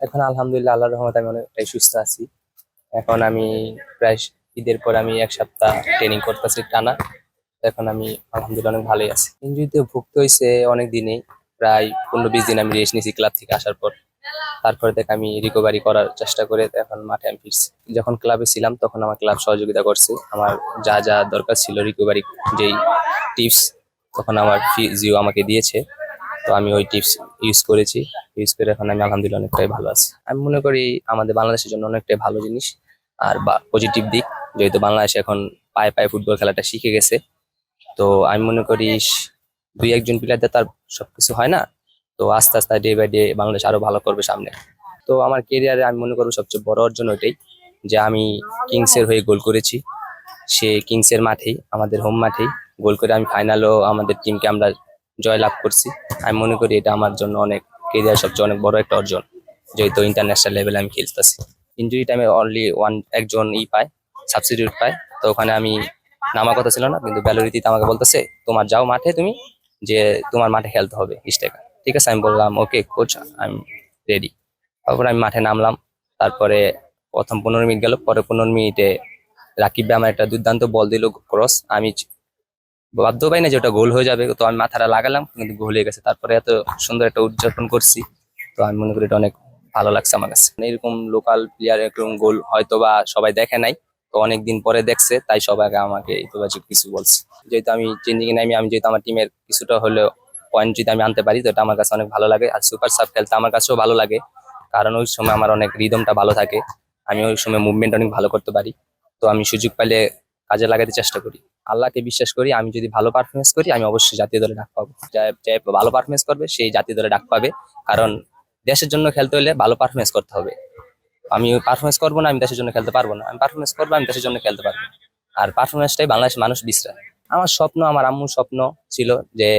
এখন আলহামদুলিল্লাহ আল্লাহর রহমতে আমি অনেকটাই সুস্থ আছি। এখন আমি প্রায় ঈদের পর আমি 1 সপ্তাহ ট্রেনিং করতেছি টানা। এখন আমি আলহামদুলিল্লাহ অনেক ভালোই আছি। ইনজুরিতে ভুগতে হয়েছে অনেক দিনেই, প্রায় 15-20 দিন আমি রেস্ট নিয়েছি ক্লাব থেকে আসার পর। তারপরে থেকে আমি রিকভারি করার চেষ্টা করে এখন মাঠে আমি ফিরছি। যখন ক্লাবে ছিলাম তখন আমার ক্লাব সহযোগিতা করছে, আমার যা যা দরকার ছিল রিকভারি যেই টিপস তখন আমার ফিজিও আমাকে দিয়েছে। তো আমি ওই টিপস ইউজ করেছি, ইউজ করে এখন আমি আলহামদুলিল্লাহ অনেকটাই ভালো আছি। আমি মনে করি আমাদের বাংলাদেশের জন্য অনেকটাই ভালো জিনিস আর বা পজিটিভ দিক, যেহেতু বাংলাদেশ এখন পায়ে পায়ে ফুটবল খেলাটা শিখে গেছে। তো আমি মনে করি 2-1 জন প্লেয়ারদের তার সবকিছু হয় না। তো আস্তে আস্তে ডে বাই ডে বাংলাদেশ আরো ভালো করবে সামনে। তো আমার কেরিয়ারে আমি মনে করবো সবচেয়ে বড় অর্জন ওইটাই যে আমি কিংসের হয়ে গোল করেছি। সে কিংসের মাঠেই, আমাদের হোম মাঠেই গোল করে আমি ফাইনালও আমাদের টিমকে আমরা জয় লাভ করছি। আমি মনে করি এটা আমার জন্য অনেক কেরিয়ার সবচেয়ে অনেক বড় একটা অর্জন, যেহেতু ইন্টারন্যাশনাল লেভেলে আমি খেলতেছি। ইনজুরি টাইমে অনলি একজন পায়, সাবস্টিটিউট পায়। তো ওখানে আমি নামার কথা ছিল না, কিন্তু ব্যালোরিতিতে আমাকে বলতেছে তোমার যাও মাঠে, তুমি যে তোমার মাঠে খেলতে হবে স্ট্রাইকার। ঠিক আছে, আমি বললাম ওকে কোচ, আই এম রেডি। তারপর আমি মাঠে নামলাম। তারপরে প্রথম 15 মিনিট গেল, পরে 15 মিনিটে রাকিব ভাই আমার একটা দুর্দান্ত বল দিল ক্রস। আমি বাধ্য পাই না যে ওটা গোল হয়ে যাবে, তো আমি মাথাটা লাগালাম কিন্তু গোল হয়ে গেছে। তারপরে এত সুন্দর একটা উদযাপন করছি। তো আমি মনে করি এটা অনেক ভালো লাগছে আমার কাছে। মানে এরকম লোকাল প্লেয়ার এরকম গোল হয়তো বা সবাই দেখে নাই, তো অনেকদিন পরে দেখছে, তাই সবাই আমাকে ইতিবাচক কিছু বলছে। যেহেতু আমি চেঞ্জিং নামি, আমি যেহেতু আমার টিমের কিছুটা হলেও পয়েন্ট যদি আমি আনতে পারি, তো এটা আমার কাছে অনেক ভালো লাগে। আর সুপার সাব খেলতে আমার কাছেও ভালো লাগে, কারণ ওই সময় আমার অনেক রিদমটা ভালো থাকে, আমি ওই সময় মুভমেন্ট অনেক ভালো করতে পারি। তো আমি সুযোগ পাইলে কাজে লাগাতে চেষ্টা করি। আল্লাহকে বিশ্বাস করি, আমি যদি ভালো পারফরমেন্স করি আমি অবশ্যই জাতীয় দলে ডাক পাবো। যে ভালো পারফরমেন্স করবে সেই জাতীয় দলে ডাক পাবে। কারণ দেশের জন্য খেলতে হলে ভালো পারফরমেন্স করতে হবে। আমি পারফরমেন্স করবো না, আমি দেশের জন্য খেলতে পারবো না। আমি পারফরমেন্স করবো, আমি দেশের জন্য খেলতে পারবো। আর পারফরমেন্সটাই বাংলাদেশের মানুষ বিশ্রায়। আমার স্বপ্ন, আমার আম্মুর স্বপ্ন ছিল যে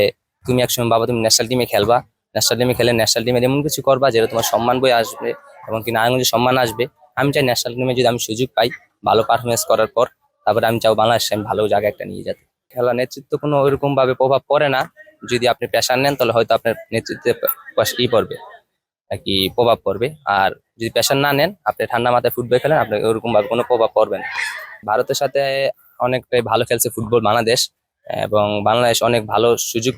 তুমি একসময় বাবা তুমি ন্যাশনাল টিমে খেলবা, ন্যাশনাল টিমে খেলে ন্যাশনাল টিমে এমন কিছু করবা যেটা তোমার সম্মান বই আসবে এবং কি নারায়ণগঞ্জে সম্মান আসবে। আমি চাই ন্যাশনাল টিমে যদি আমি সুযোগ পাই ভালো পারফরমেন্স করার পর, তারপরে আমি চাও বাংলাদেশে আমি ভালো জায়গায় একটা নিয়ে যেতে। খেলা নেতৃত্ব কোনো ওইরকম ভাবে প্রভাব পড়ে না। যদি আপনি প্রেশার নেন তাহলে হয়তো আপনার নেতৃত্বে পড়বে আর কি, প্রভাব পড়বে। আর যদি প্রেশার না নেন, আপনি ঠান্ডা মাথায় ফুটবল খেলেন, আপনার ওরকম ভাবে কোনো প্রভাব পড়বে না। ভারতের সাথে অনেকটাই ভালো খেলছে ফুটবল বাংলাদেশ, এবং বাংলাদেশ অনেক ভালো সুযোগ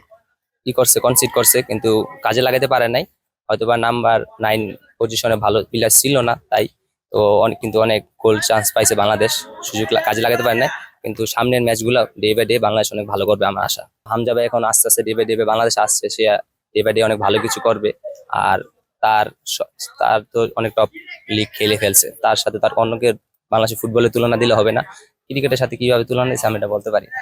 করছে, কনসিড করছে, কিন্তু কাজে লাগাতে পারে নাই। হয়তোবা নাম্বার 9 পজিশনে ভালো প্লেয়ার ছিল না, তাই। তো অনেক, কিন্তু অনেক গোল চান্স পাইছে বাংলাদেশ, সুযোগ কাজে লাগাতে পারে নাই। কিন্তু সামনের ম্যাচগুলো ডে বাই ডে বাংলাদেশ অনেক ভালো করবে আমার আশা। হামজা ভাই এখন আস্তে আস্তে ডে বাই ডে বাংলাদেশ আসছে, সে ডে বাই ডে অনেক ভালো কিছু করবে। আর তার তার তো অনেক টপ লিগ খেলে ফেলছে, তার সাথে তার অন্যকে বাংলাদেশের ফুটবলের তুলনা দিলে হবে না। ক্রিকেটের সাথে কিভাবে তুলনা দিচ্ছে আমি এটা বলতে পারি না।